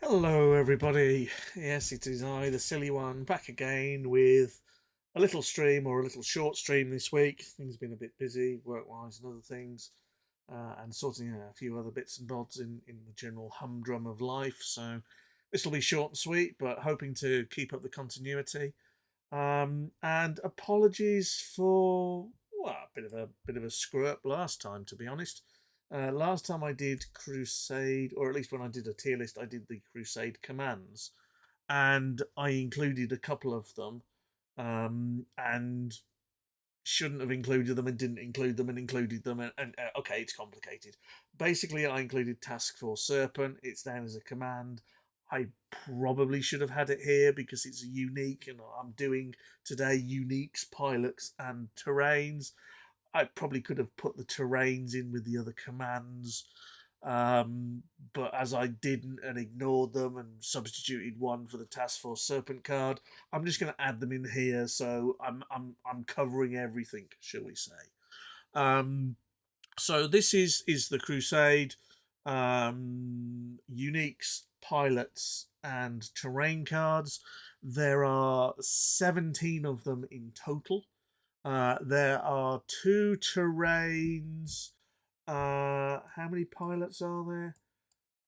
Hello, everybody. Yes, it is I, the silly one, back again with a little stream or a little short stream this week. Things have been a bit busy, work-wise and other things, and sorting out a few other bits and bobs in the general humdrum of life. So this will be short and sweet, but hoping to keep up the continuity. And apologies for a bit of a screw up last time, to be honest. Last time I did Crusade, or at least when I did a tier list, I did the Crusade commands, and I included a couple of them, and shouldn't have included them and didn't include them and included them. And okay, it's complicated. Basically, I included Task Force Serpent. It's down as a command. I probably should have had it here because it's a unique, and I'm doing today uniques, pilots, and terrains. I probably could have put the terrains in with the other commands, um, but as I didn't and ignored them and substituted one for the Task Force Serpent card, I'm just going to add them in here. So I'm covering everything, shall we say? Um, so this is the Crusade, uniques, pilots, and terrain cards. There are 17 of them in total. There are two terrains. How many pilots are there?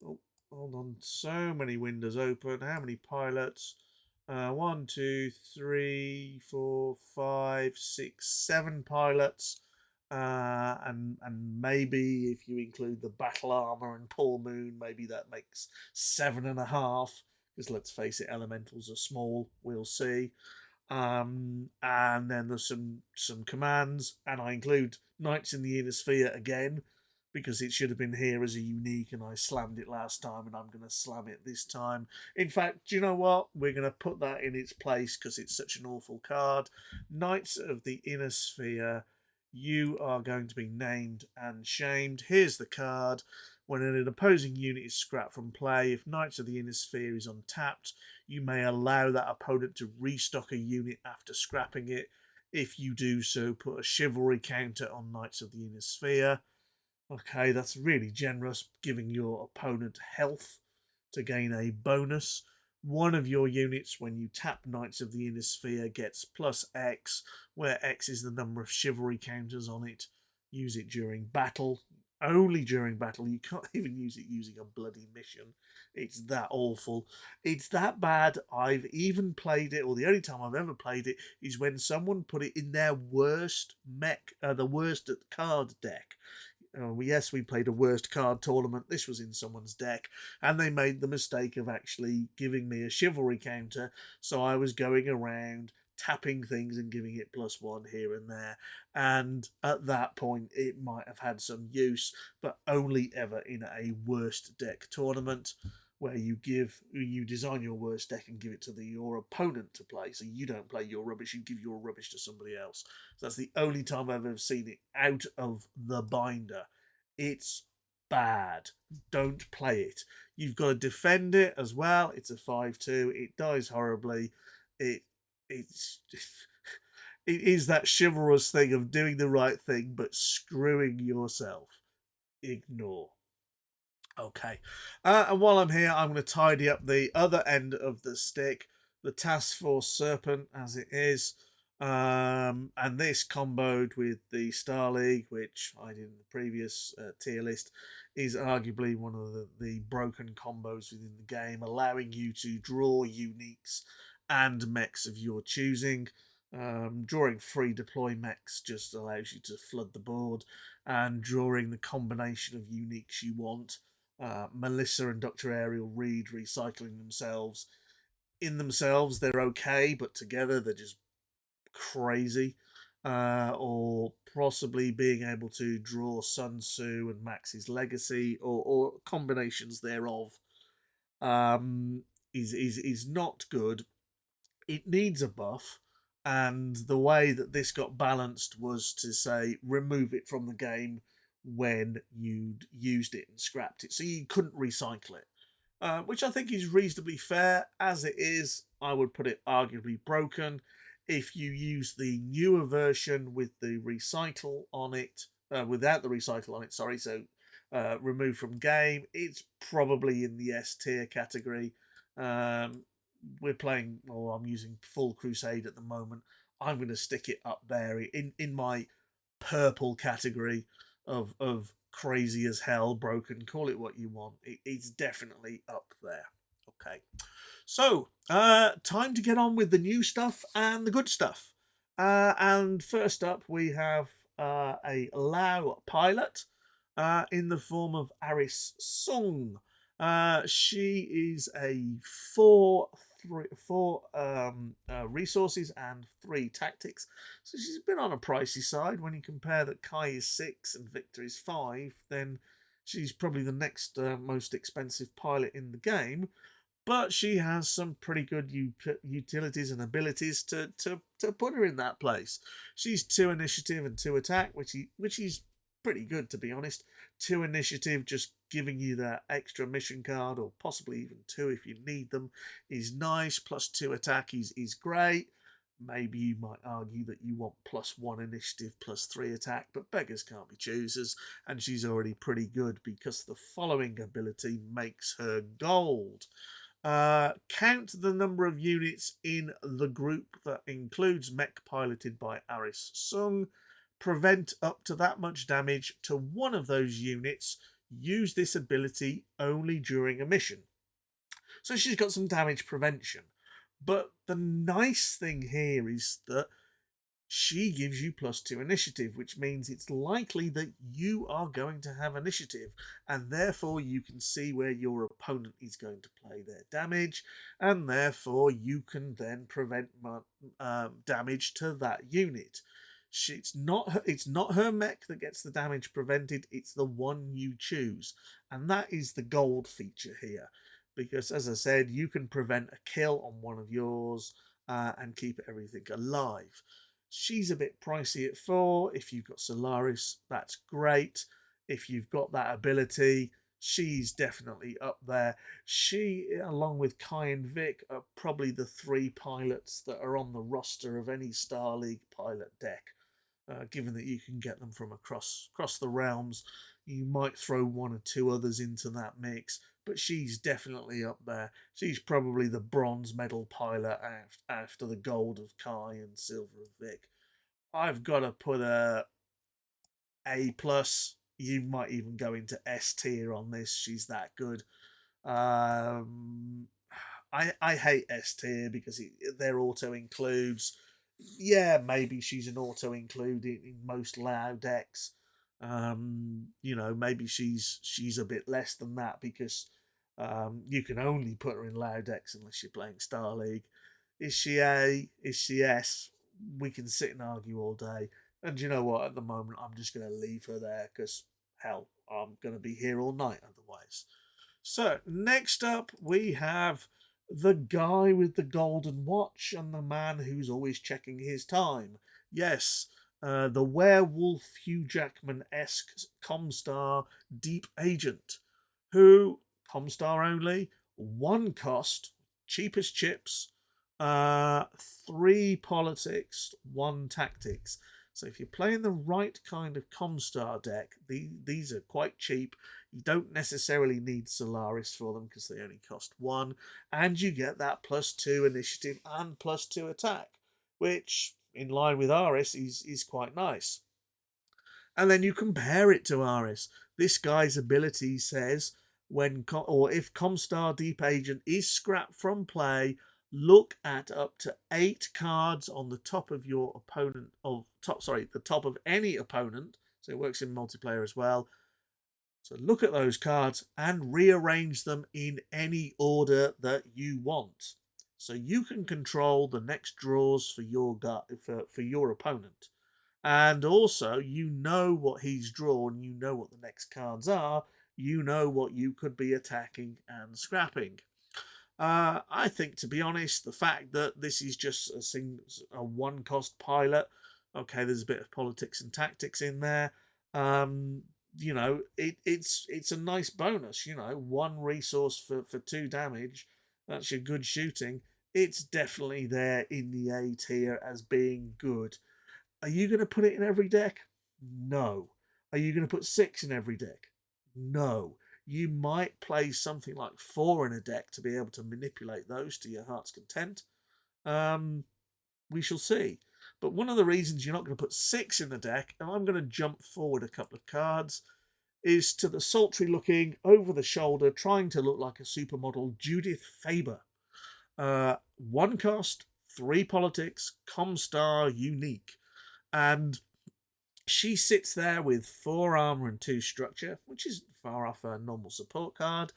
Oh, hold on. So many windows open. How many pilots? One, two, three, four, five, six, seven pilots. And maybe if you include the battle armor and Paul Moon, maybe that makes seven and a half. Because let's face it, elementals are small. We'll see. And then there's some commands, and I include Knights in the Inner Sphere again because it should have been here as a unique, and I slammed it last time, and I'm going to slam it this time. In fact, do you know what? We're going to put that in its place because it's such an awful card. Knights of the Inner Sphere, you are going to be named and shamed. Here's the card. When an opposing unit is scrapped from play, if Knights of the Inner Sphere is untapped, you may allow that opponent to restock a unit after scrapping it. If you do so, put a chivalry counter on Knights of the Inner Sphere. Okay, that's really generous, giving your opponent health to gain a bonus. One of your units, when you tap Knights of the Inner Sphere, gets plus X, where X is the number of chivalry counters on it. Use it during battle. Only during battle. You can't even use it using a bloody mission. It's that awful. It's that bad. I've even played it, or the only time I've ever played it is when someone put it in their worst mech, the worst card deck. Yes, we played a worst card tournament. This was in someone's deck, and they made the mistake of actually giving me a chivalry counter. So I was going around tapping things and giving it plus one here and there. And at that point, it might have had some use, but only ever in a worst deck tournament where you design your worst deck and give it to your opponent to play. So you don't play your rubbish, you give your rubbish to somebody else. So that's the only time I've ever seen it out of the binder. It's bad. Don't play it. You've got to defend it as well. It's a 5-2. It dies horribly. It it's it is that chivalrous thing of doing the right thing but screwing yourself. Ignore. Okay. And while I'm here, I'm going to tidy up the other end of the stick, the Task Force Serpent as it is. And this comboed with the Star League, which I did in the previous tier list, is arguably one of the broken combos within the game, allowing you to draw uniques and mechs of your choosing. Drawing free deploy mechs just allows you to flood the board, and drawing the combination of uniques you want. Melissa and Dr. Ariel Reed recycling themselves. In themselves, they're okay, but together they're just crazy. Or possibly being able to draw Sun Tzu and Max's Legacy, or combinations thereof, um, is not good. It needs a buff, and the way that this got balanced was to say remove it from the game when you'd used it and scrapped it, so you couldn't recycle it. Which I think is reasonably fair. As it is, I would put it arguably broken. If you use the newer version with the recycle on it, without the recycle on it, sorry, so removed from game. It's probably in the S tier category. Um, we're playing, or I'm using full Crusade at the moment. I'm going to stick it up there in my purple category of crazy as hell, broken. Call it what you want. It's definitely up there. Okay. So, time to get on with the new stuff and the good stuff. And first up, we have a Lao pilot in the form of Aris Sung. She is a four resources and 3 tactics. So she's been on a pricey side. When you compare that Kai is 6 and Victor is 5, then she's probably the next most expensive pilot in the game, but she has some pretty good utilities and abilities to put her in that place. She's 2 initiative and 2 attack, which is pretty good, to be honest. 2 initiative, just giving you that extra mission card, or possibly even 2 if you need them, is nice. Plus 2 attack is great. Maybe you might argue that you want +1 initiative, +3 attack, but beggars can't be choosers, and she's already pretty good because the following ability makes her gold. Count the number of units in the group that includes mech piloted by Aris Sung. Prevent up to that much damage to one of those units. Use this ability only during a mission. So she's got some damage prevention. But the nice thing here is that she gives you +2 initiative, which means it's likely that you are going to have initiative, and therefore you can see where your opponent is going to play their damage, and therefore you can then prevent damage to that unit. It's not her mech that gets the damage prevented, it's the one you choose, and that is the gold feature here, because as I said, you can prevent a kill on one of yours and keep everything alive. She's a bit pricey at 4. If you've got Solaris, that's great. If you've got that ability, she's definitely up there. She, along with Kai and Vic, are probably the 3 pilots that are on the roster of any Star League pilot deck. Given that you can get them from across the realms, you might throw 1 or 2 others into that mix, but she's definitely up there. She's probably the bronze medal pilot after the gold of Kai and silver of Vic. I've got to put A plus. You might even go into S tier on this. She's that good. I hate S tier because their auto includes. Yeah, maybe she's an auto include in most Lao decks. Maybe she's a bit less than that because you can only put her in Lao decks unless you're playing Star League. Is she A? Is she S? We can sit and argue all day. And you know what? At the moment, I'm just going to leave her there because, hell, I'm going to be here all night otherwise. So, next up, we have the guy with the golden watch and the man who's always checking his time. Yes, the werewolf Hugh Jackman-esque Comstar Deep Agent, who, Comstar only, 1 cost, cheap as chips, 3 politics, 1 tactics. So if you're playing the right kind of Comstar deck, these are quite cheap. You don't necessarily need Solaris for them because they only cost 1. And you get that +2 initiative and +2 attack, which, in line with Aris, is quite nice. And then you compare it to Aris. This guy's ability says if Comstar Deep Agent is scrapped from play, look at up to 8 cards on the top of your opponent the top of any opponent. So it works in multiplayer as well. So look at those cards and rearrange them in any order that you want. So you can control the next draws for your opponent. And also, you know what he's drawn, you know what the next cards are, you know what you could be attacking and scrapping. I think, to be honest, the fact that this is just a 1 cost pilot, okay, there's a bit of politics and tactics in there. It's a nice bonus. 1 resource for 2 damage. That's your good shooting. It's definitely there in the A tier as being good. Are you going to put it in every deck? No. Are you going to put 6 in every deck? No. You might play something like 4 in a deck to be able to manipulate those to your heart's content. We shall see. But one of the reasons you're not going to put 6 in the deck, and I'm going to jump forward a couple of cards, is to the sultry looking, over the shoulder, trying to look like a supermodel Judith Faber. 1 cost, 3 politics, Comstar, unique. And she sits there with 4 armor and 2 structure, which is far off her normal support card,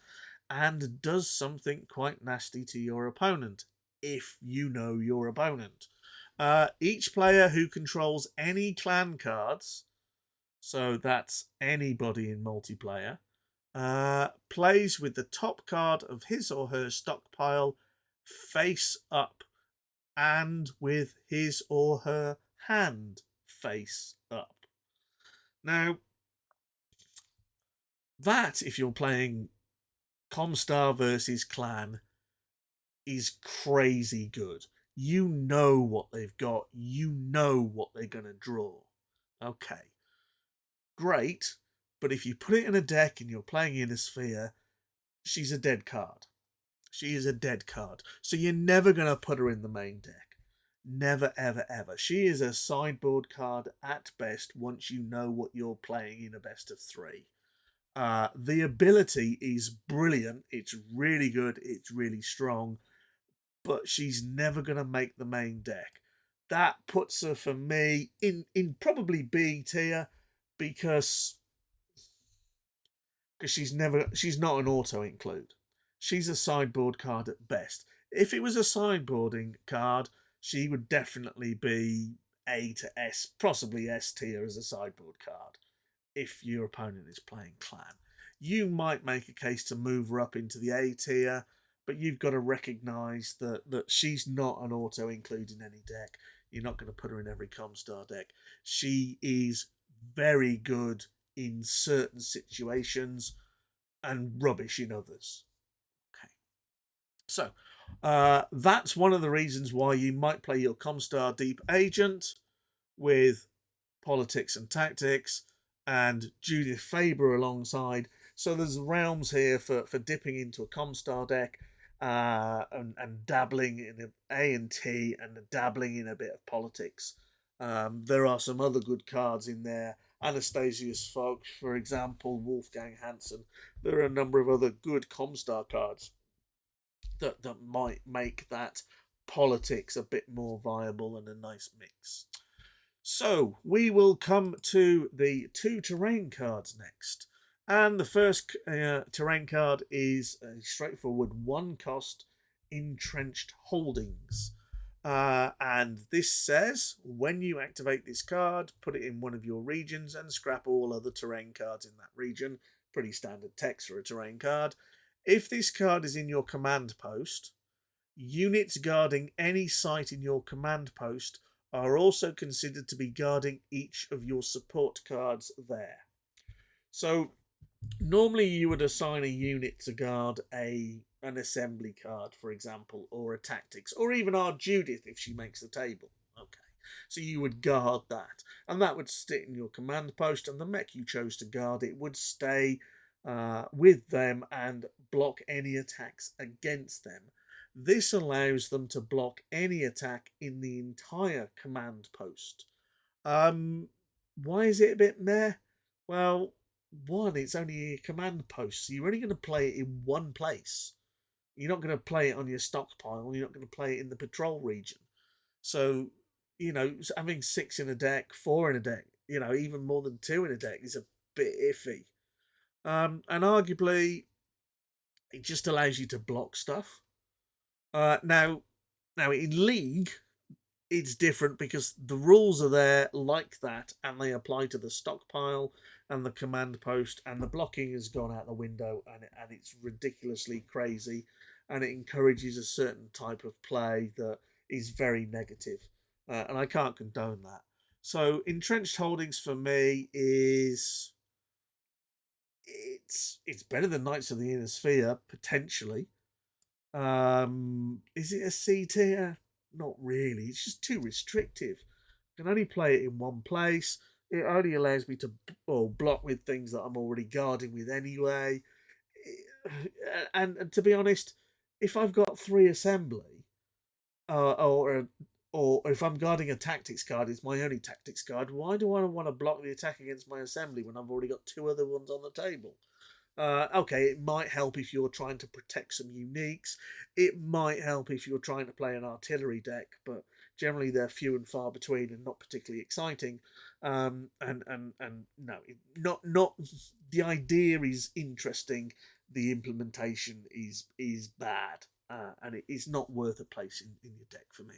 and does something quite nasty to your opponent, if you know your opponent. Each player who controls any clan cards, so that's anybody in multiplayer, plays with the top card of his or her stockpile face up and with his or her hand face up. Now, that, if you're playing Comstar versus Clan, is crazy good. You know what they've got. You know what they're going to draw. Okay. Great. But if you put it in a deck and you're playing in a sphere, she's a dead card. She is a dead card. So you're never going to put her in the main deck. Never, ever, ever. She is a sideboard card at best once you know what you're playing in a best of 3. The ability is brilliant. It's really good. It's really strong. But she's never going to make the main deck. That puts her, for me, in probably B tier, because she's not an auto include. She's a sideboard card at best. If it was a sideboarding card, she would definitely be A to S, possibly S tier as a sideboard card, if your opponent is playing Clan. You might make a case to move her up into the A tier, but you've got to recognise that she's not an auto include in any deck. You're not going to put her in every Comstar deck. She is very good in certain situations and rubbish in others. Okay. So, that's one of the reasons why you might play your Comstar Deep Agent with Politics and Tactics and Judith Faber alongside. So there's realms here for dipping into a Comstar deck and dabbling in A and T and dabbling in a bit of politics. There are some other good cards in there. Anastasius Fox, for example, Wolfgang Hansen. There are a number of other good Comstar cards that might make that politics a bit more viable and a nice mix. So we will come to the 2 terrain cards next. And the first terrain card is a straightforward 1 cost Entrenched Holdings. And this says, when you activate this card, put it in one of your regions and scrap all other terrain cards in that region. Pretty standard text for a terrain card. If this card is in your command post, units guarding any site in your command post are also considered to be guarding each of your support cards there. So normally you would assign a unit to guard an assembly card, for example, or a tactics, or even our Judith if she makes the table. Okay, so you would guard that, and that would sit in your command post, and the mech you chose to guard it would stay with them and block any attacks against them. This allows them to block any attack in the entire command post. Why is it a bit meh? Well, one, it's only a command post, so you're only going to play it in one place. You're not going to play it on your stockpile. You're not going to play it in the patrol region. So, having 6 in a deck, 4 in a deck, even more than 2 in a deck is a bit iffy. And arguably, it just allows you to block stuff. Now in League, it's different because the rules are there like that, and they apply to the stockpile and the command post, and the blocking has gone out the window, and it's ridiculously crazy, and it encourages a certain type of play that is very negative, and I can't condone that. So Entrenched Holdings for me is it's better than Knights of the Inner Sphere potentially. Is it a C tier? Not really. It's just too restrictive. You can only play it in one place. It only allows me to block with things that I'm already guarding with anyway. And to be honest, if I've got 3 assembly, uh, or or if I'm guarding a tactics card, it's my only tactics card. Why do I want to block the attack against my assembly when I've already got 2 other ones on the table? Okay, it might help if you're trying to protect some uniques. It might help if you're trying to play an artillery deck, but generally they're few and far between and not particularly exciting. And no, not the idea is interesting. The implementation is bad, and it is not worth a place in your deck for me.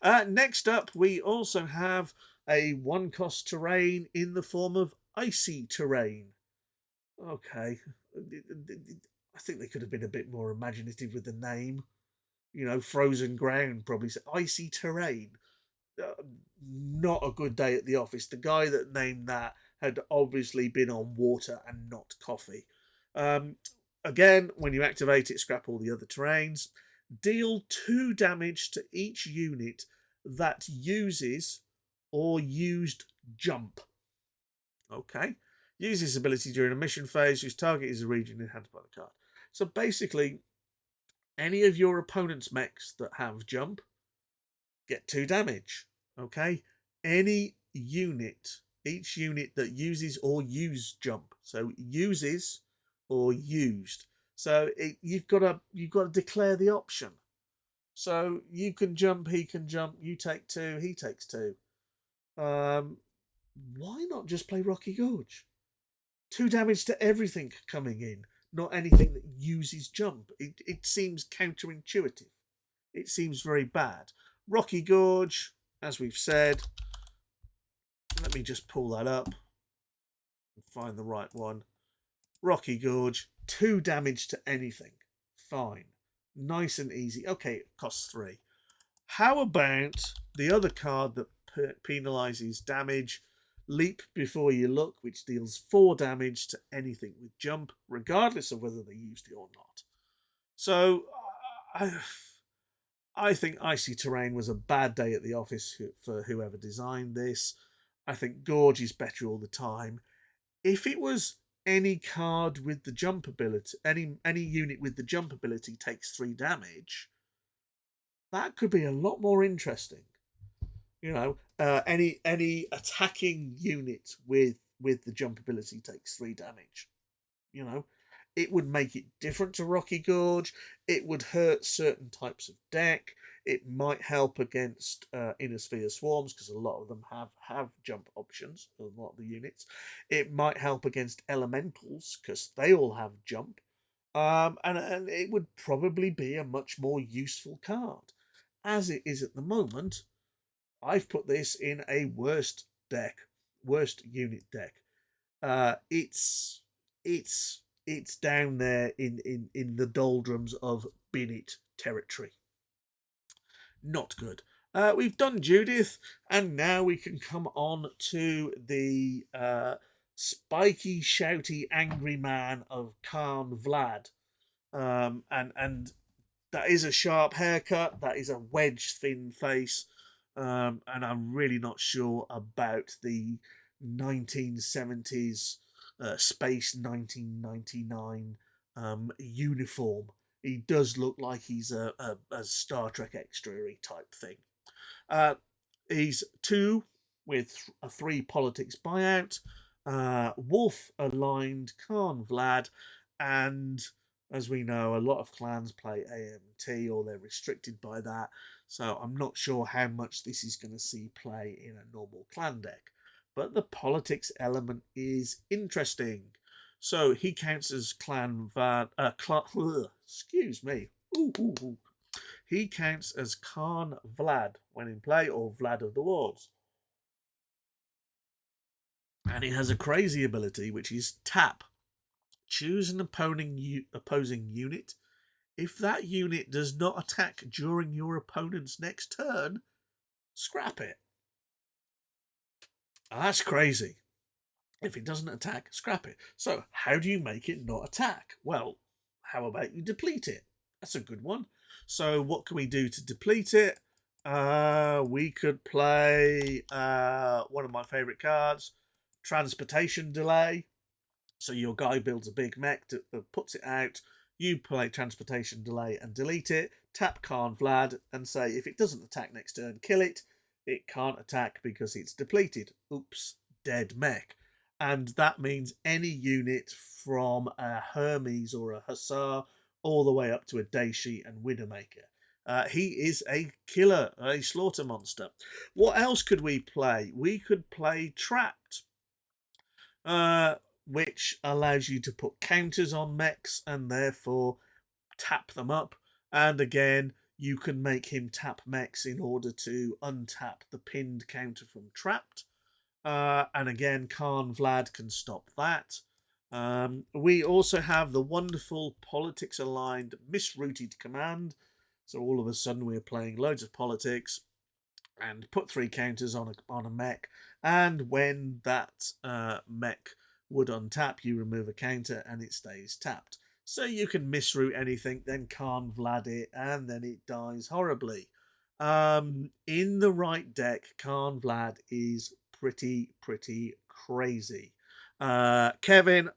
Next up, we also have a 1-cost terrain in the form of icy terrain. Okay. I think they could have been a bit more imaginative with the name. You know, frozen ground, probably. Icy terrain. Not a good day at the office. The guy that named that had obviously been on water and not coffee. Um, Again, when you activate it, scrap all the other terrains. Deal 2 damage to each unit that uses or used jump. Okay. Use this ability during a mission phase whose target is a region enhanced by the card. So basically, any of your opponent's mechs that have jump get 2 damage. Okay. Any unit, each unit that uses or used jump. So uses or used. So you've got to declare the option. So you can jump, he can jump, you take 2, he takes 2. Why not just play Rocky Gorge? 2 damage to everything coming in, not anything that uses jump. It seems counterintuitive. It seems very bad. Rocky Gorge, as we've said, let me just pull that up and find the right one. Rocky Gorge, 2 damage to anything. Fine. Nice and easy. Okay, it costs 3. How about the other card that penalizes damage? Leap Before You Look, which deals 4 damage to anything with jump, regardless of whether they used it or not. So, I think Icy Terrain was a bad day at the office for whoever designed this. I think Gorge is better all the time. If it was any card with the jump ability, any unit with the jump ability takes 3 damage, that could be a lot more interesting. You know, any attacking unit with the jump ability takes 3 damage. You know, it would make it different to Rocky Gorge. It would hurt certain types of deck. It might help against Inner Sphere Swarms because a lot of them have jump options. A lot of the units. It might help against Elementals because they all have jump. And it would probably be a much more useful card. As it is at the moment, I've put this in a worst unit deck. It's down there in the doldrums of bin it territory. Not good. We've done Judith, and now we can come on to the spiky, shouty, angry man of Khan Vlad. And that is a sharp haircut. That is a wedge thin face. And I'm really not sure about the 1970s Space 1999 uniform. He does look like he's a Star Trek extra type thing. Uh, he's 2 with a 3 politics buyout, wolf aligned Khan Vlad, and as we know, a lot of clans play AMT or they're restricted by that. So I'm not sure how much this is going to see play in a normal clan deck. But the politics element is interesting. So he counts as clan Vlad. Excuse me. Ooh. He counts as Khan Vlad when in play, or Vlad of the Wards. And he has a crazy ability, which is tap. Choose an opposing unit. If that unit does not attack during your opponent's next turn, scrap it. That's crazy. If it doesn't attack, scrap it. So, how do you make it not attack? Well, how about you deplete it? That's a good one. So, what can we do to deplete it? We could play one of my favourite cards, Transportation Delay. So your guy builds a big mech, puts it out. You play Transportation Delay and delete it. Tap Khan Vlad and say if it doesn't attack next turn, kill it. It can't attack because it's depleted. Oops, dead mech. And that means any unit from a Hermes or a Hussar all the way up to a Daishi and Widowmaker. He is a killer, a slaughter monster. What else could we play? We could play Trapped, uh, which allows you to put counters on mechs and therefore tap them up. And again, you can make him tap mechs in order to untap the pinned counter from Trapped. And again, Khan Vlad can stop that. We also have the wonderful politics aligned misrouted command. So all of a sudden we're playing loads of politics and put 3 counters on a mech. And when that mech would untap, you remove a counter and it stays tapped. So you can misroute anything, then Khan Vlad it, and then it dies horribly. In the right deck, Khan Vlad is pretty crazy. Kevin,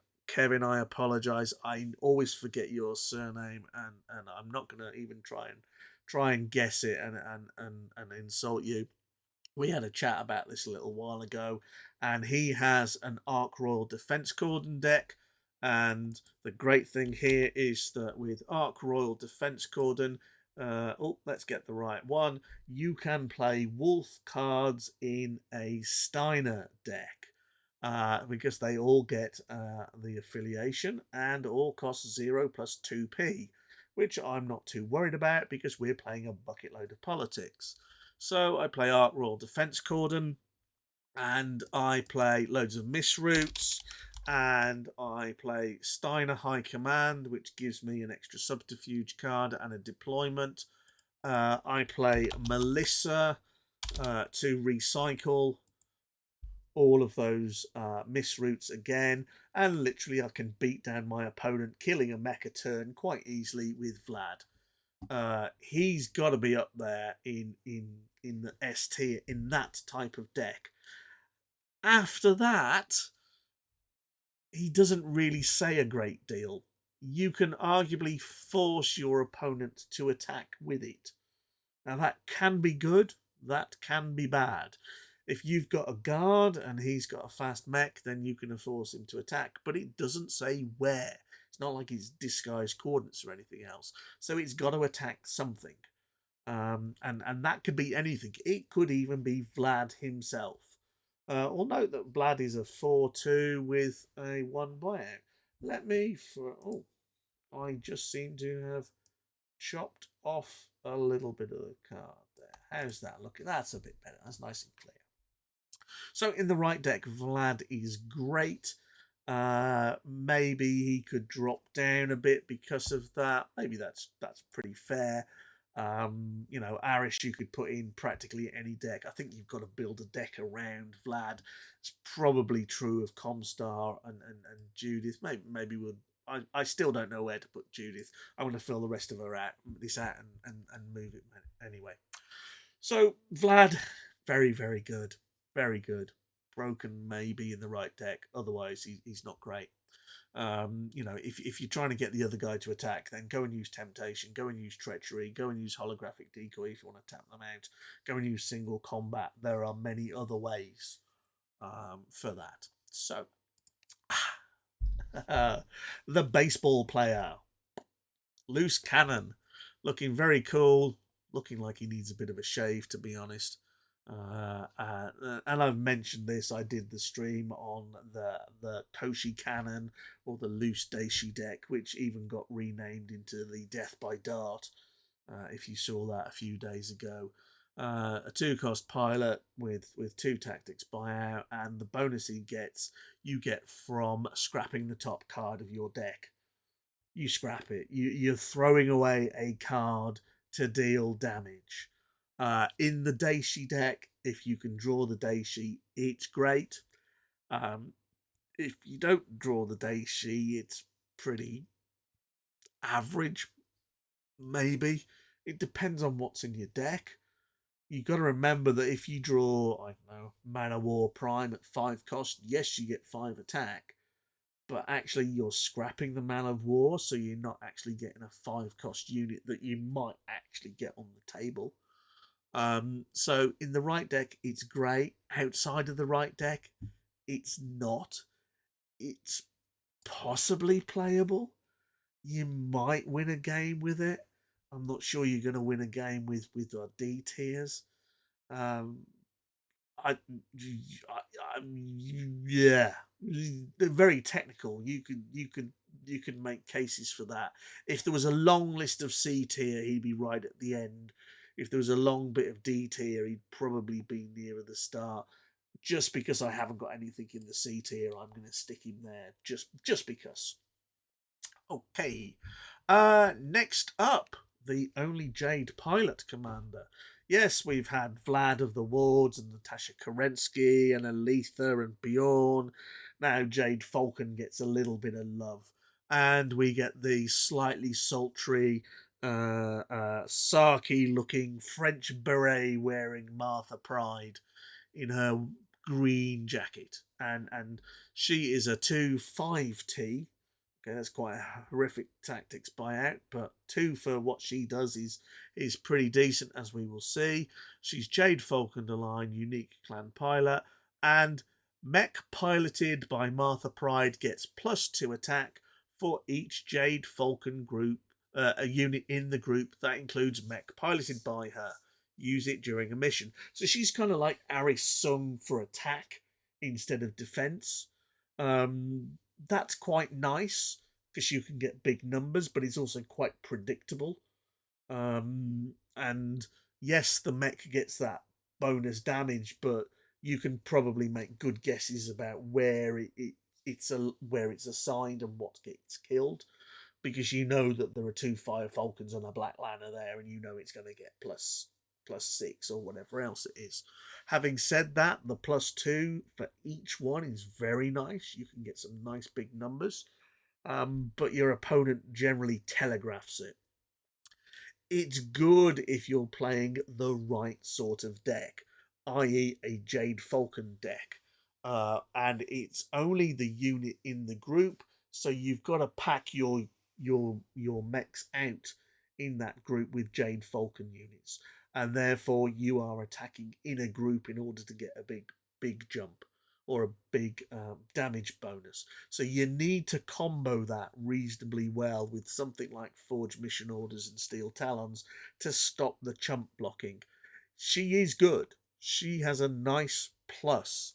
I apologize. I always forget your surname, and I'm not gonna even try and guess it and insult you. We had a chat about this a little while ago, and he has an Arc Royal Defense Cordon deck. And the great thing here is that with Arc Royal Defense Cordon, let's get the right one. You can play Wolf cards in a Steiner deck. Because they all get the affiliation and all cost 0 plus 2p, which I'm not too worried about because we're playing a bucket load of politics. So I play Arc Royal Defense Cordon, and I play loads of misroutes, and I play Steiner High Command, which gives me an extra subterfuge card and a deployment. I play Melissa to recycle all of those misroutes again, and literally I can beat down my opponent, killing a mecha turn quite easily with Vlad. He's got to be up there in the S tier in that type of deck. After that, he doesn't really say a great deal. You can arguably force your opponent to attack with it. Now that can be good, that can be bad. If you've got a guard and he's got a fast mech, then you can force him to attack, but it doesn't say where. It's not like it's disguised coordinates or anything else. So it's got to attack something. And that could be anything. It could even be Vlad himself. We'll note that Vlad is a 4-2 with a 1 buyout. I just seem to have chopped off a little bit of the card there. How's that looking? That's a bit better. That's nice and clear. So in the right deck, Vlad is great. Maybe he could drop down a bit because of that. Maybe that's pretty fair. Arish you could put in practically any deck. I think you've got to build a deck around Vlad. It's probably true of Comstar and Judith. Maybe we'll. I still don't know where to put Judith. I'm going to fill the rest of her out, and move it anyway. So Vlad, very good, very good. Broken maybe in the right deck. Otherwise, he's not great. If you're trying to get the other guy to attack, then go and use Temptation, go and use Treachery, go and use Holographic Decoy if you want to tap them out, go and use Single Combat. There are many other ways for that. So, the baseball player, Loose Cannon, looking very cool, looking like he needs a bit of a shave, to be honest. And I've mentioned this. I did the stream on the Toshi Cannon or the loose Daishi deck, which even got renamed into the Death by Dart. If you saw that a few days ago, a 2-cost pilot with 2 tactics buyout, and the bonus you get from scrapping the top card of your deck. You scrap it. You're throwing away a card to deal damage. In the Daishi deck, if you can draw the Daishi, it's great. If you don't draw the Daishi, it's pretty average, maybe. It depends on what's in your deck. You've got to remember that if you draw, I don't know, Man of War Prime at 5 cost, yes, you get 5 attack, but actually you're scrapping the Man of War, so you're not actually getting a 5 cost unit that you might actually get on the table. So in the right deck, it's great. Outside of the right deck, it's not. It's possibly playable. You might win a game with it. I'm not sure you're going to win a game with our D tiers. Um, I, yeah, they're very technical. You could make cases for that. If there was a long list of C tier, he'd be right at the end. If there was a long bit of D tier, he'd probably be nearer the start. Just because I haven't got anything in the C tier, I'm going to stick him there. Just because. Okay. Next up, the only Jade pilot commander. Yes, we've had Vlad of the Wards and Natasha Kerensky and Aletha and Bjorn. Now Jade Falcon gets a little bit of love. And we get the slightly sultry, Saki looking French beret wearing Martha Pride in her green jacket. And she is a 2/5T. Okay, that's quite a horrific tactics buyout, but 2 for what she does is pretty decent, as we will see. She's Jade Falcon Line, unique clan pilot, and mech piloted by Martha Pride gets +2 attack for each Jade Falcon group, a unit in the group that includes mech piloted by her. Use it during a mission. So she's kind of like Aris Sung for attack instead of defense. That's quite nice because you can get big numbers, but it's also quite predictable. And yes, the mech gets that bonus damage, but you can probably make good guesses about where where it's assigned and what gets killed, because you know that there are 2 Fire Falcons and a Black Lanner there, and you know it's going to get +6 or whatever else it is. Having said that, the +2 for each one is very nice. You can get some nice big numbers, but your opponent generally telegraphs it. It's good if you're playing the right sort of deck, i.e., a Jade Falcon deck. And it's only the unit in the group, so you've got to pack your mechs out in that group with Jade Falcon units, and therefore you are attacking in a group in order to get a big jump or a big damage bonus. So you need to combo that reasonably well with something like Forge Mission Orders and Steel Talons to stop the chump blocking. She is good. She has a nice plus.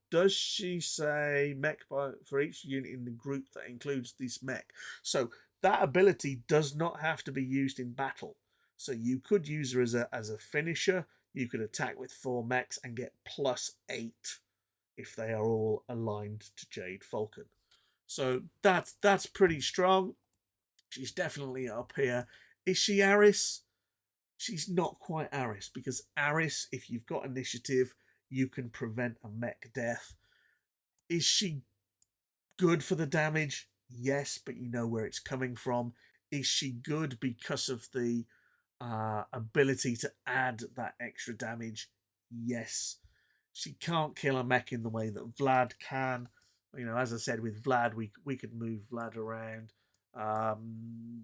Does she say mech for each unit in the group that includes this mech? So that ability does not have to be used in battle. So you could use her as a finisher. You could attack with 4 mechs and get +8 if they are all aligned to Jade Falcon. So that's pretty strong. She's definitely up here. Is she Aris? She's not quite Aris, because Aris, if you've got initiative, you can prevent a mech death. Is she good for the damage? Yes, but you know where it's coming from. Is she good because of the ability to add that extra damage? Yes. She can't kill a mech in the way that Vlad can. You know, as I said, with Vlad, we could move Vlad around.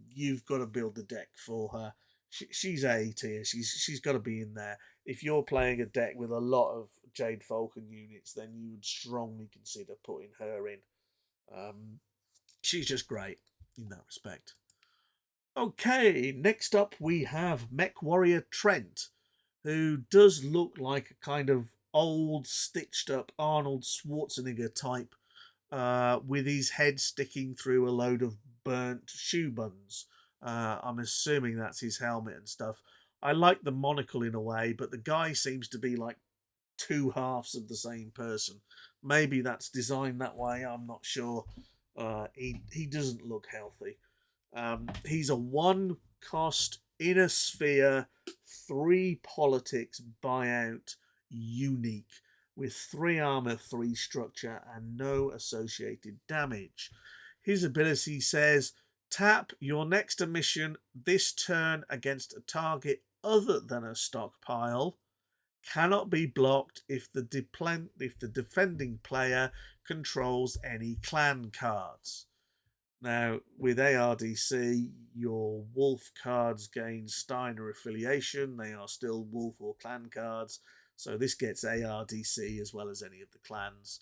You've got to build the deck for her. She's A tier. She's got to be in there. If you're playing a deck with a lot of Jade Falcon units, then you would strongly consider putting her in. She's just great in that respect. Okay, next up we have Mech Warrior Trent, who does look like a kind of old, stitched up Arnold Schwarzenegger type, with his head sticking through a load of burnt shoe buns. I'm assuming that's his helmet and stuff. I like the monocle in a way, but the guy seems to be like 2 halves of the same person. Maybe that's designed that way. I'm not sure. He doesn't look healthy. He's a 1 cost inner sphere 3 politics buyout unique with 3 armor, 3 structure, and no associated damage. His ability says tap your next emission this turn against a target other than a stockpile cannot be blocked if the defending player controls any clan cards. Now, with ARDC, your Wolf cards gain Steiner affiliation. They are still Wolf or clan cards, so this gets ARDC as well as any of the clans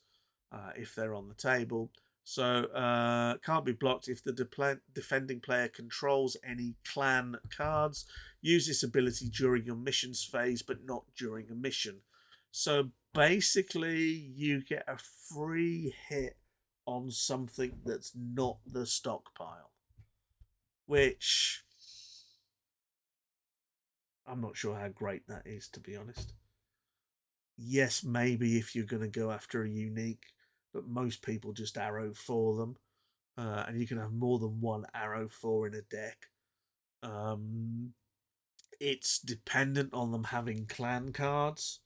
if they're on the table. So can't be blocked if the defending player controls any clan cards. Use this ability during your missions phase, but not during a mission. So basically, you get a free hit on something that's not the stockpile, which I'm not sure how great that is, to be honest. Yes, maybe if you're going to go after a unique, but most people just arrow for them. And you can have more than one arrow for in a deck. It's dependent on them having clan cards,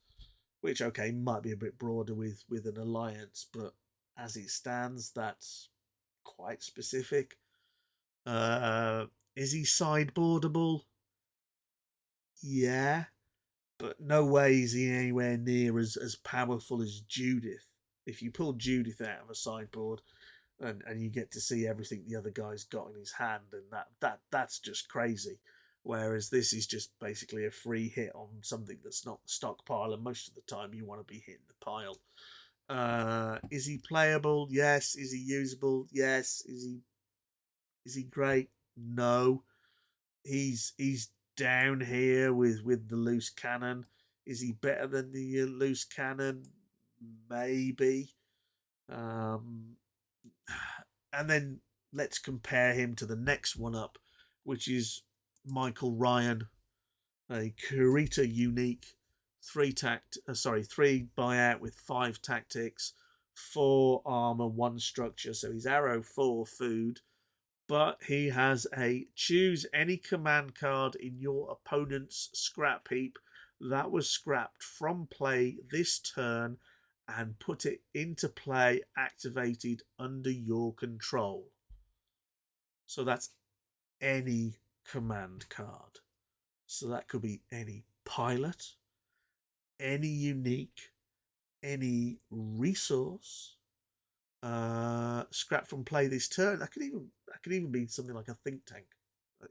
which okay might be a bit broader with an alliance, but as it stands, that's quite specific. Is he sideboardable? Yeah, but no way is he anywhere near as powerful as Judith. If you pull Judith out of a sideboard, and you get to see everything the other guy's got in his hand, and that's just crazy. Whereas this is just basically a free hit on something that's not the stockpile, and most of the time you want to be hitting the pile. Is he playable? Yes. Is he usable? Yes. Is he great? No. He's down here with the loose cannon. Is he better than the loose cannon? Maybe. Um, and then let's compare him to the next one up, which is Michael Ryan, a Kurita unique, three buyout with 5 tactics, 4 armor, 1 structure. So he's arrow 4 food, but he has a choose any command card in your opponent's scrap heap that was scrapped from play this turn and put it into play activated under your control. So that's any command card. So that could be any pilot, any unique, any resource, scrap from play this turn. That could even be something like a think tank.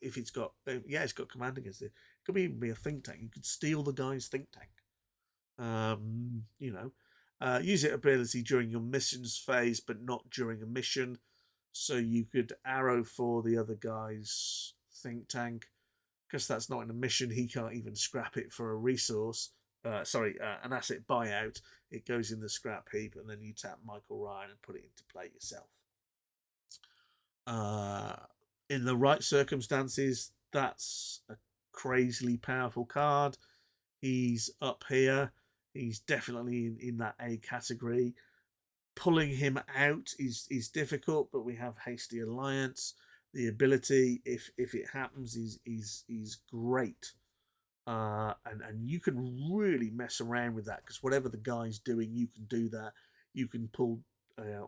If it's got it's got command against it. It could even be a think tank. You could steal the guy's think tank. Use it ability during your missions phase, but not during a mission. So you could arrow for the other guy's think tank. Because that's not in a mission, he can't even scrap it for a resource. An asset buyout. It goes in the scrap heap, and then you tap Michael Ryan and put it into play yourself. In the right circumstances, that's a crazily powerful card. He's up here. He's definitely in that A category. Pulling him out is difficult, but we have Hasty Alliance. The ability, if it happens, is great. And you can really mess around with that because whatever the guy's doing, you can do that. You can pull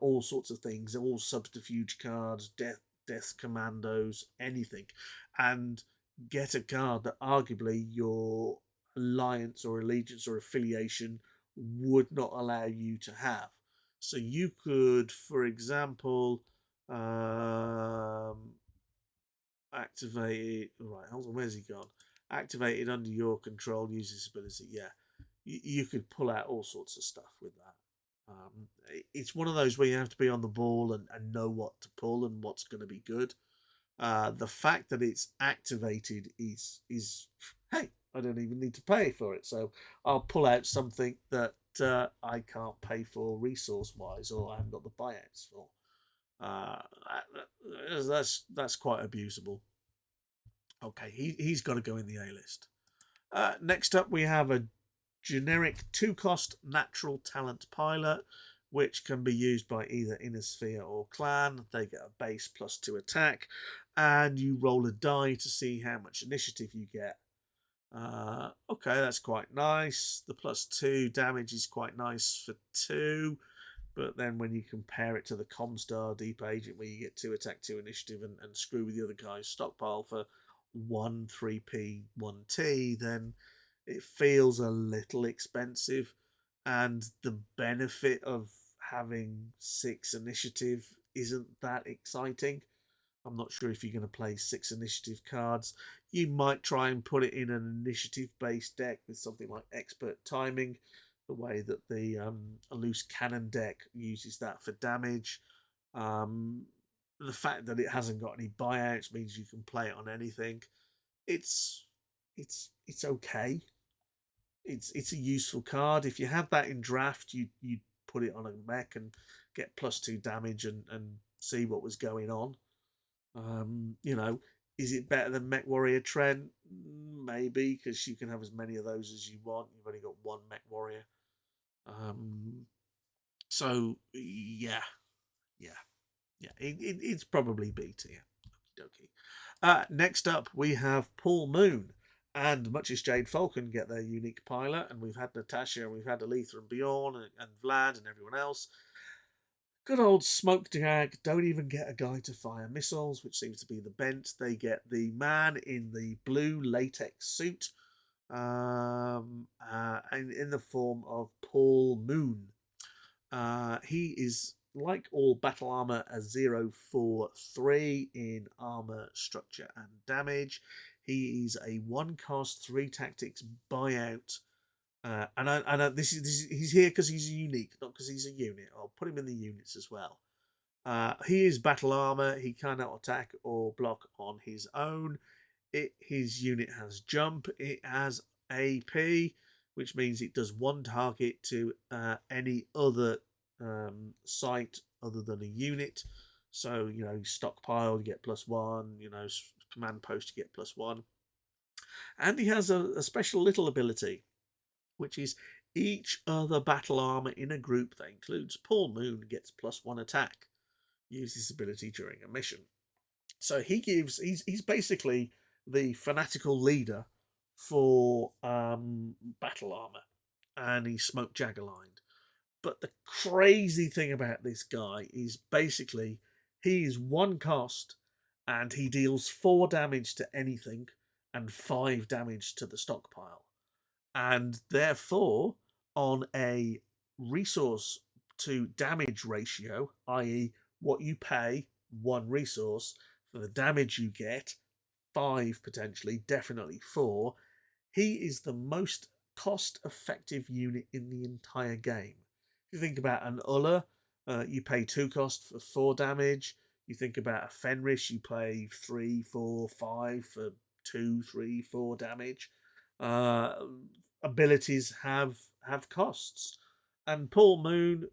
all sorts of things, all subterfuge cards, death commandos, anything, and get a card that arguably your alliance or allegiance or affiliation would not allow you to have. So you could, for example, activate it. Right, hold on, where's he gone? Activated under your control, use this ability. Yeah, you could pull out all sorts of stuff with that. It's one of those where you have to be on the ball and know what to pull and what's going to be good. The fact that it's activated is hey, I don't even need to pay for it, so I'll pull out something that I can't pay for resource wise, or I haven't got the buyouts for. Uh, that's quite abusable. Okay, he's got to go in the A list. Next up, we have a generic 2-cost natural talent pilot, which can be used by either Inner Sphere or Clan. They get a base +2 attack, and you roll a die to see how much initiative you get. Okay, that's quite nice. The +2 damage is quite nice for 2, but then when you compare it to the Comstar Deep Agent, where you get 2 attack, 2 initiative, and screw with the other guy's stockpile for one 3p, 1t, then it feels a little expensive. And the benefit of having 6 initiative isn't that exciting. I'm not sure if you're going to play 6 initiative cards. You might try and put it in an initiative based deck with something like expert timing, the way that the loose cannon deck uses that for damage. Um, the fact that it hasn't got any buyouts means you can play it on anything. It's it's okay. It's a useful card. If you had that in draft, you'd put it on a mech and get +2 damage and see what was going on. You know, is it better than Mech Warrior Trent? Maybe, because you can have as many of those as you want. You've only got one Mech Warrior. So yeah, yeah, yeah. It's probably B tier. Okie dokie. Next up, we have Paul Moon. And much as Jade Falcon get their unique pilot, and we've had Natasha, and we've had Aletha and Bjorn, and Vlad, and everyone else, good old Smoke Jag don't even get a guy to fire missiles, which seems to be the bent. They get the man in the blue latex suit, and in the form of Paul Moon. He is, like all battle armor, a 0-4-3 in armor, structure, and damage. He is a 1-cost 3 tactics buyout. He's here because he's unique, not because he's a unit. I'll put him in the units as well. He is battle armor. He cannot attack or block on his own. His unit has jump. It has AP, which means it does one target to any other site other than a unit. So, you know, stockpile, you get +1. You know, command post, you get +1. And he has a special little ability, which is each other battle armor in a group that includes Paul Moon gets +1 attack. Use this ability during a mission. So he's basically the fanatical leader for battle armor, and he's Smoke Jag aligned. But the crazy thing about this guy is basically he's 1 cost and he deals 4 damage to anything and 5 damage to the stockpile. And therefore, on a resource to damage ratio, i.e., what you pay 1 resource for the damage you get, 5 potentially, definitely 4, he is the most cost effective unit in the entire game. If you think about an Ulla, you pay 2 cost for 4 damage. You think about a Fenris, you pay 3, 4, 5 for 2, 3, 4 damage. Abilities have costs, and Paul Moon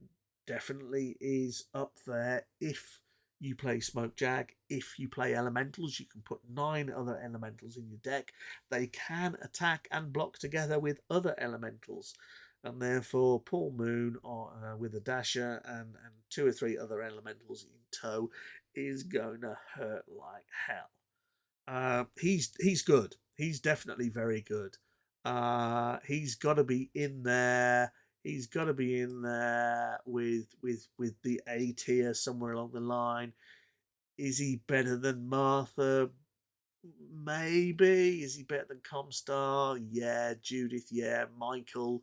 definitely is up there. If you play Smoke Jag, if you play elementals, you can put 9 other elementals in your deck. They can attack and block together with other elementals, and therefore Paul Moon, with a dasher and 2 or 3 other elementals in tow, is going to hurt like hell. He's good. He's definitely very good. He's got to be in there. He's got to be in there with the A tier somewhere along the line. Is he better than Martha? Maybe. Is he better than Comstar? Yeah. Judith? Yeah. Michael?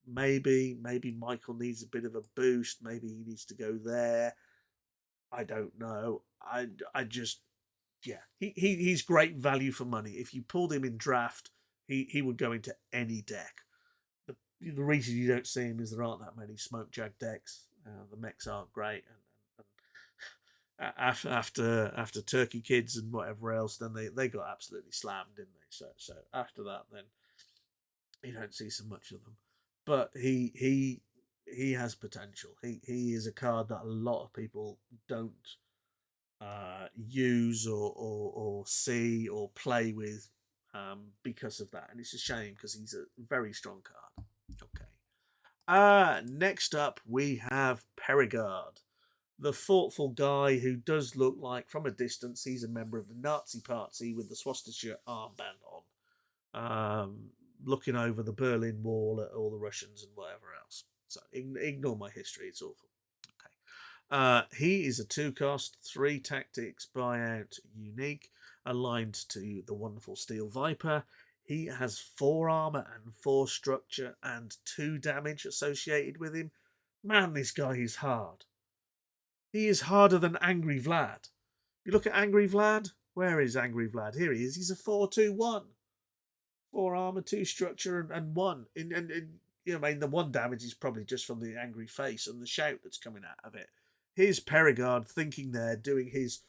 Maybe. Maybe Michael needs a bit of a boost. Maybe he needs to go there. I don't know. I just, yeah, he's great value for money. If you pulled him in draft, he would go into any deck. The reason you don't see him is there aren't that many Smoke Jag decks. The mechs aren't great, and after Turkey Kids and whatever else, then they got absolutely slammed, didn't they? So after that, then you don't see so much of them. But he has potential. He is a card that a lot of people don't use or see or play with because of that, and it's a shame because he's a very strong card. Okay. Next up we have Perigard, the thoughtful guy who does look like from a distance he's a member of the Nazi Party with the swastika armband on, looking over the Berlin Wall at all the Russians and whatever else. So ignore my history; it's awful. Okay. He is a 2-cost, 3 tactics buyout unique, aligned to the wonderful Steel Viper. He has 4 armor and 4 structure and 2 damage associated with him. Man, this guy is hard. He is harder than Angry Vlad. You look at Angry Vlad. Where is Angry Vlad? Here he is. He's a 4-2-1. 4 armor, 2 structure, and 1. And you know, I mean, the 1 damage is probably just from the angry face and the shout that's coming out of it. Here's Perigard thinking there, doing his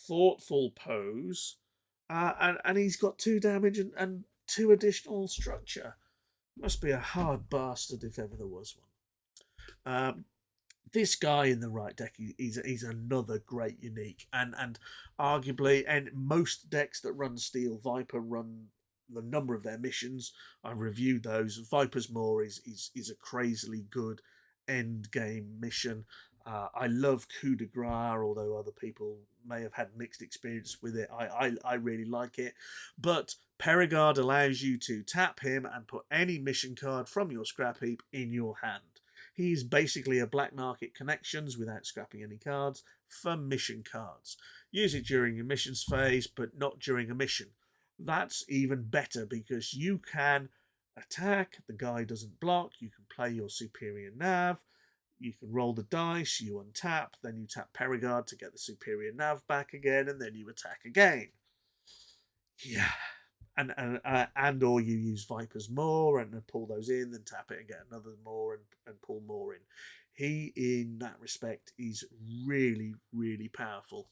thoughtful pose. And he's got 2 damage and 2 additional structure. Must be a hard bastard if ever there was one. This guy in the right deck, he's another great unique, and arguably, and most decks that run Steel Viper run the number of their missions. I've reviewed those. Viper's Maw is a crazily good end game mission. I love Coup de Grace, although other people may have had mixed experience with it. I really like it, but Perigard allows you to tap him and put any mission card from your scrap heap in your hand. He's basically a black market connections without scrapping any cards for mission cards. Use it during your missions phase, but not during a mission. That's even better because you can attack, the guy doesn't block, you can play your superior nav, you can roll the dice, you untap, then you tap Perigard to get the superior nav back again, and then you attack again. Yeah, and or you use Viper's Maw and pull those in, then tap it and get another Maw and pull more in. He, in that respect, is really, really powerful.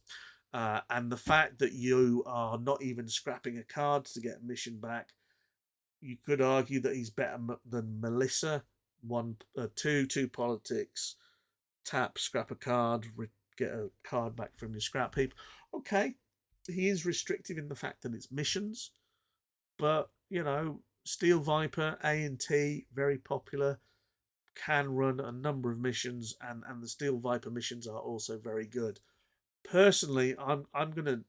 And the fact that you are not even scrapping a card to get a mission back, you could argue that he's better than Melissa. 2 politics, tap, scrap a card, get a card back from your scrap heap. Okay, he is restrictive in the fact that it's missions. But, you know, Steel Viper, A&T, very popular, can run a number of missions, and the Steel Viper missions are also very good. Personally, I'm gonna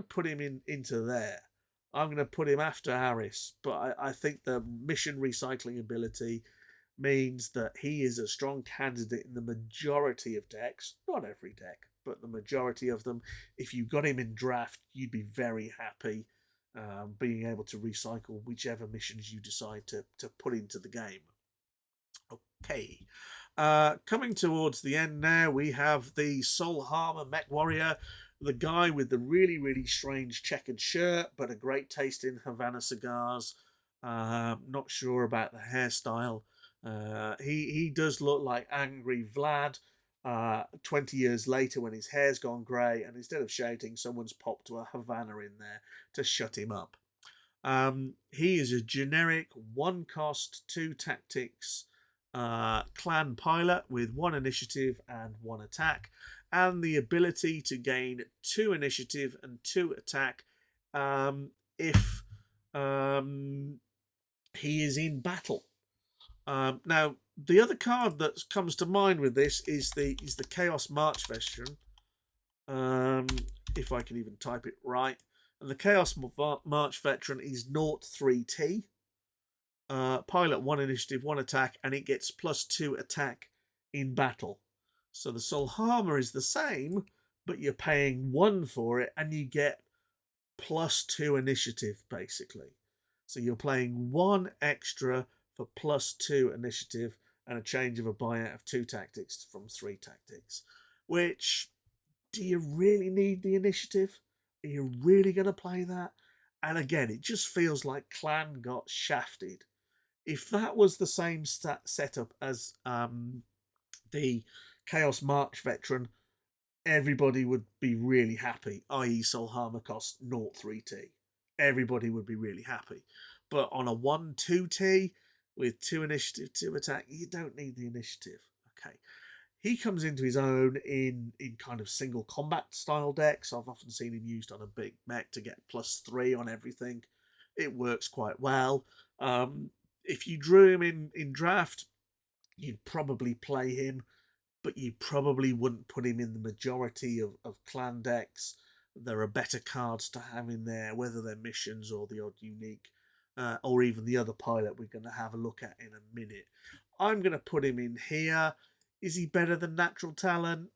put him into there. I'm gonna put him after Harris, but I think the mission recycling ability means that he is a strong candidate in the majority of decks. Not every deck, but the majority of them. If you got him in draft, you'd be very happy being able to recycle whichever missions you decide to put into the game. Okay. Coming towards the end now, we have the Soul Harmer Mech Warrior, the guy with the really, really strange checkered shirt, but a great taste in Havana cigars. Not sure about the hairstyle. He does look like Angry Vlad. 20 years later, when his hair's gone grey, and instead of shouting, someone's popped a Havana in there to shut him up. He is a generic 1-cost, 2 tactics clan pilot with 1 initiative and 1 attack, and the ability to gain 2 initiative and 2 attack if he is in battle. Now, the other card that comes to mind with this is the Chaos March Veteran. If I can even type it right. And the Chaos March Veteran is 0-3T. Pilot 1 initiative, 1 attack, and it gets +2 attack in battle. So the Soul Harmer is the same, but you're paying 1 for it, and you get +2 initiative, basically. So you're playing 1 extra for +2 initiative and a change of a buyout of 2 tactics from 3 tactics. Which, do you really need the initiative? Are you really going to play that? And again, it just feels like Clan got shafted. If that was the same setup as the Chaos March Veteran, everybody would be really happy, i.e. Soul Harmer costs 0-3T. Everybody would be really happy. But on a 1-2T with 2 initiative, 2 attack, you don't need the initiative. Okay. He comes into his own in kind of single combat style decks. I've often seen him used on a big mech to get +3 on everything. It works quite well. If you drew him in draft, you'd probably play him, but you probably wouldn't put him in the majority of clan decks. There are better cards to have in there, whether they're missions or the odd unique, or even the other pilot we're going to have a look at in a minute. I'm going to put him in here. Is he better than Natural Talent?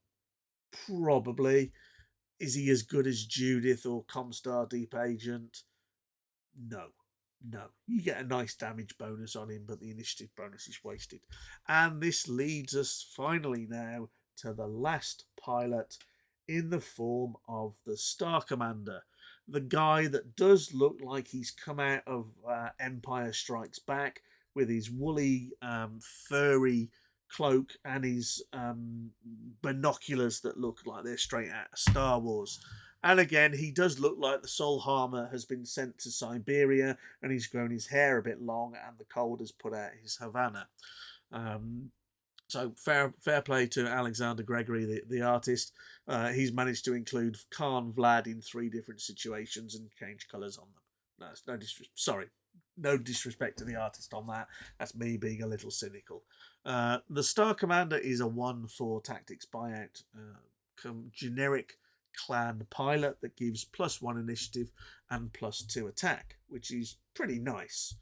Probably. Is he as good as Judith or Comstar Deep Agent? No. No. You get a nice damage bonus on him, but the initiative bonus is wasted. And this leads us finally now to the last pilot in the form of the Star Commander. The guy that does look like he's come out of Empire Strikes Back with his woolly, furry cloak and his binoculars that look like they're straight out of Star Wars. And again, he does look like the Soul Harmer has been sent to Siberia and he's grown his hair a bit long and the cold has put out his Havana. Um, so fair play to Alexander Gregory, the artist. He's managed to include Khan Vlad in 3 different situations and change colours on them. No, it's no disrespect to the artist on that. That's me being a little cynical. The Star Commander is a 1/4 tactics buyout generic clan pilot that gives +1 initiative and +2 attack, which is pretty nice.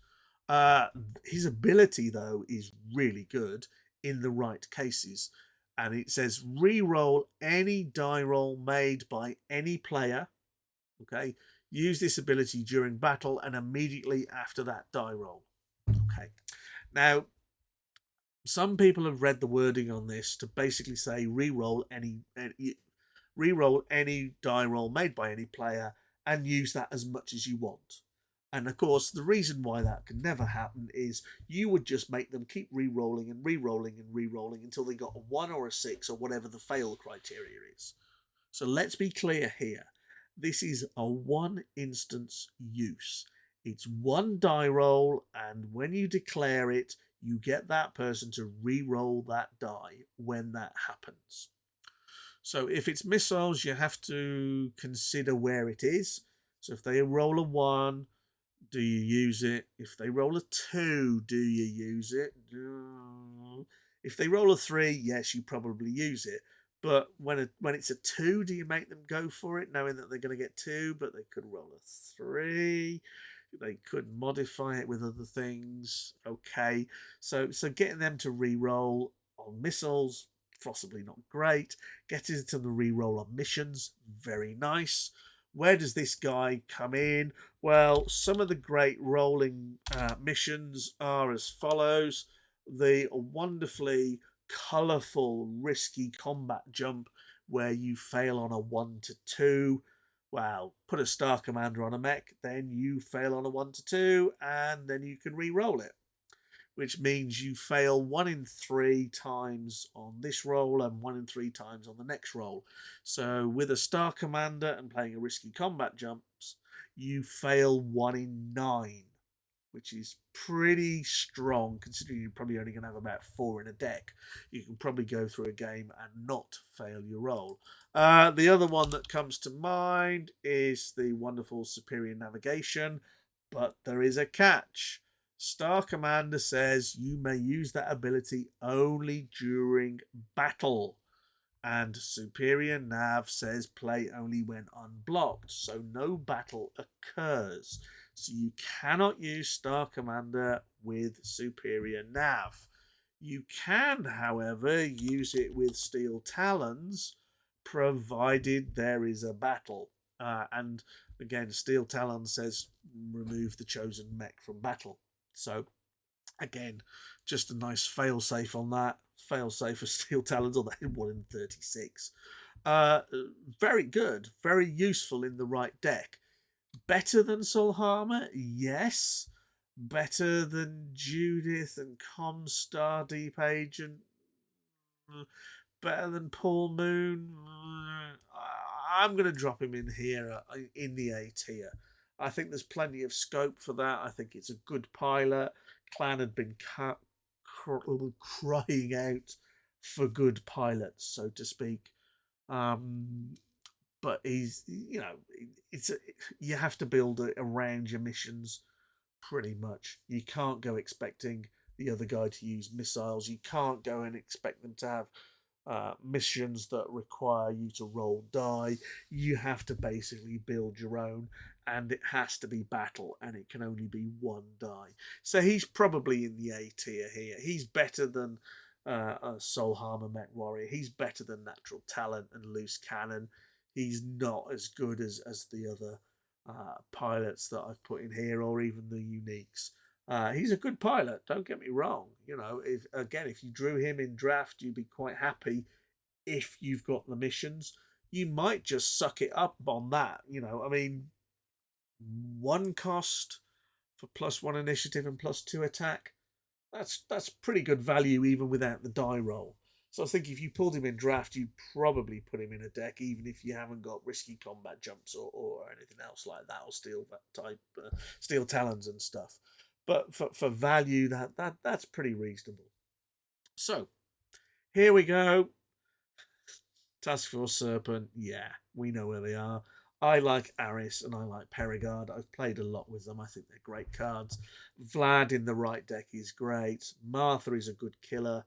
His ability, though, is really good in the right cases. And it says re-roll any die roll made by any player. Okay. Use this ability during battle and immediately after that die roll. Okay. Now, some people have read the wording on this to basically say re-roll any die roll made by any player and use that as much as you want. And of course, the reason why that can never happen is you would just make them keep re-rolling and re-rolling and re-rolling until they got a 1 or a 6 or whatever the fail criteria is. So let's be clear here. This is a 1 instance use. It's 1 die roll, and when you declare it, you get that person to re-roll that die when that happens. So if it's missiles, you have to consider where it is. So if they roll a 1, do you use it? If they roll a 2, do you use it? If they roll a 3, yes, you probably use it. But when it's a 2, do you make them go for it, knowing that they're going to get 2, but they could roll a 3? They could modify it with other things. Okay, so getting them to re-roll on missiles, possibly not great. Getting to the re-roll on missions, very nice. Where does this guy come in? Well, some of the great rolling missions are as follows. The wonderfully colourful, risky combat jump where you fail on a 1 to 2. Well, put a Star Commander on a mech, then you fail on a 1 to 2, and then you can re-roll it, which means you fail 1 in 3 times on this roll and 1 in 3 times on the next roll. So with a Star Commander and playing a risky combat jumps, you fail 1 in 9, which is pretty strong considering you're probably only going to have about 4 in a deck. You can probably go through a game and not fail your roll. The other one that comes to mind is the wonderful Superior Navigation, but there is a catch. Star Commander says you may use that ability only during battle. And Superior Nav says play only when unblocked, so no battle occurs. So you cannot use Star Commander with Superior Nav. You can, however, use it with Steel Talons, provided there is a battle. And again, Steel Talon says remove the chosen mech from battle. So again, just a nice fail-safe on that. Fail-safe for Steel Talons, although 1 in 36. Very good. Very useful in the right deck. Better than Solharmer? Yes. Better than Judith and Comstar Deep Agent? Better than Paul Moon? I'm going to drop him in here in the A tier. I think there's plenty of scope for that. I think it's a good pilot. Clan had been crying out for good pilots, so to speak. But he's, you have to build it around your missions pretty much. You can't go expecting the other guy to use missiles. You can't go and expect them to have missions that require you to roll die. You have to basically build your own, and it has to be battle, and it can only be 1 die. So he's probably in the A tier here. He's better than Soul Harmer Mech Warrior. He's better than Natural Talent and Loose Cannon. He's not as good as the other pilots that I've put in here, or even the uniques. He's a good pilot. Don't get me wrong. You know, if you drew him in draft, you'd be quite happy if you've got the missions. You might just suck it up on that. You know, I mean, one cost for +1 initiative and +2 attack. That's pretty good value even without the die roll. So I think if you pulled him in draft, you'd probably put him in a deck, even if you haven't got risky combat jumps or anything else like that, or steel talons and stuff. But for value, that's pretty reasonable. So here we go. Task Force Serpent, yeah, we know where they are. I like Aris and I like Perigard. I've played a lot with them. I think they're great cards. Vlad in the right deck is great. Martha is a good killer.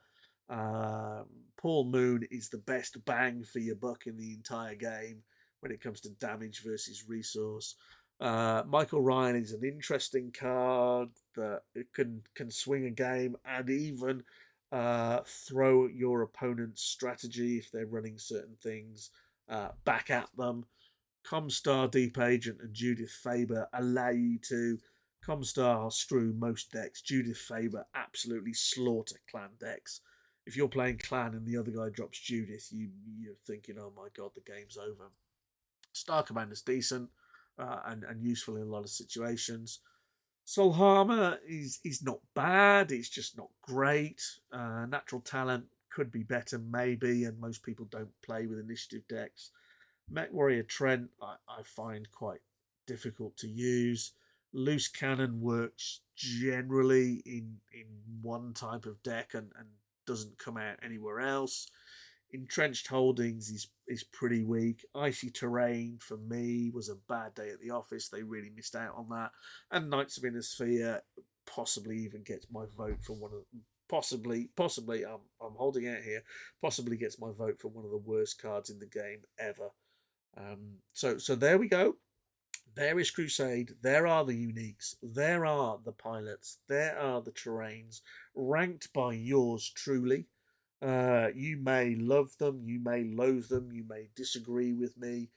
Paul Moon is the best bang for your buck in the entire game when it comes to damage versus resource. Michael Ryan is an interesting card that it can swing a game and even throw your opponent's strategy if they're running certain things back at them. Comstar, Deep Agent, and Judith Faber allow you to. Comstar screw most decks. Judith Faber absolutely slaughter clan decks. If you're playing clan and the other guy drops Judith, you're thinking, oh my god, the game's over. Star Commander's decent and useful in a lot of situations. Solharmer is not bad. It's just not great. Natural Talent could be better, maybe, and most people don't play with initiative decks. Mech Warrior Trent, I find quite difficult to use. Loose Cannon works generally in one type of deck and doesn't come out anywhere else. Entrenched Holdings is pretty weak. Icy Terrain for me was a bad day at the office. They really missed out on that. And Knights of Innisphere possibly even gets my vote for one of possibly I'm holding out here. Possibly gets my vote for one of the worst cards in the game ever. So there we go. There is Crusade. There are the uniques. There are the pilots. There are the terrains, ranked by yours truly. You may love them, you may loathe them, you may disagree with me.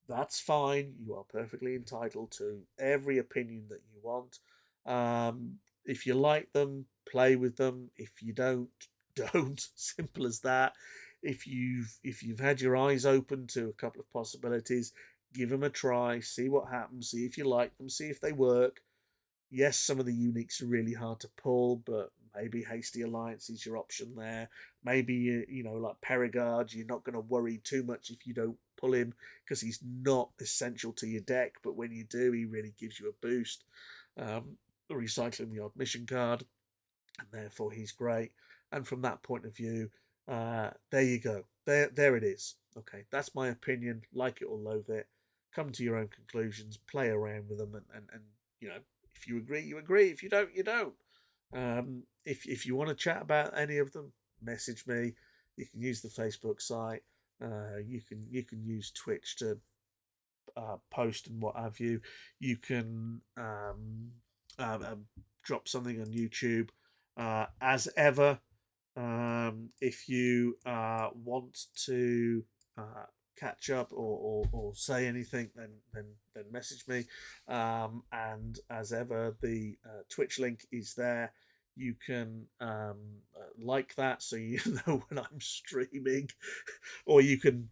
That's fine. You are perfectly entitled to every opinion that you want. If you like them, play with them. If you don't, don't. Simple as that. If you've had your eyes open to a couple of possibilities, give them a try. See what happens. See if you like them. See if they work. Yes, some of the uniques are really hard to pull, but maybe Hasty Alliance is your option there. Maybe like Perigard, you're not going to worry too much if you don't pull him because he's not essential to your deck. But when you do, he really gives you a boost. Recycling the odd mission card, and therefore he's great. And from that point of view, there you go. There it is. Okay, that's my opinion. Like it or loathe it. Come to your own conclusions. Play around with them, and if you agree, you agree. If you don't, you don't. If you want to chat about any of them, message me. You can use the Facebook site. You can use Twitch to post and what have you. You can drop something on YouTube. As ever, if you want to catch up or say anything, then message me. And as ever, the Twitch link is there. You can like that so you know when I'm streaming, or you can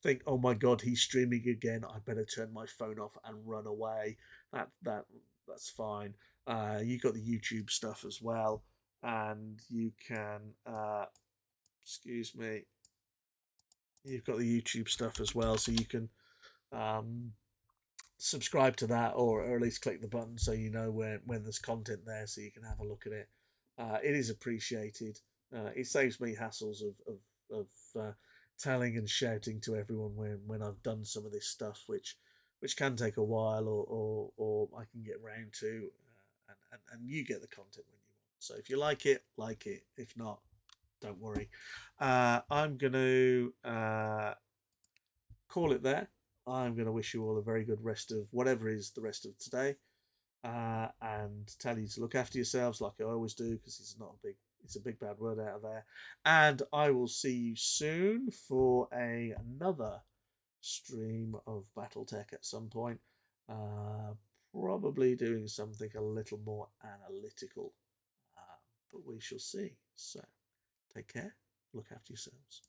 think, "Oh my God, he's streaming again. I better turn my phone off and run away." That's fine. You got the YouTube stuff as well, and you can excuse me. You've got the YouTube stuff as well, so you can subscribe to that, or at least click the button so you know when there's content there, so you can have a look at it. It is appreciated. It saves me hassles of telling and shouting to everyone when I've done some of this stuff, which can take a while, or I can get round to, and you get the content when you want. So if you like it, like it. If not, don't worry. I'm going to call it there. I'm going to wish you all a very good rest of whatever is the rest of today, and tell you to look after yourselves like I always do, because It's a big bad word out of there. And I will see you soon for another stream of Battletech at some point. Uh, Probably doing something a little more analytical, but we shall see. So take care, look after yourselves.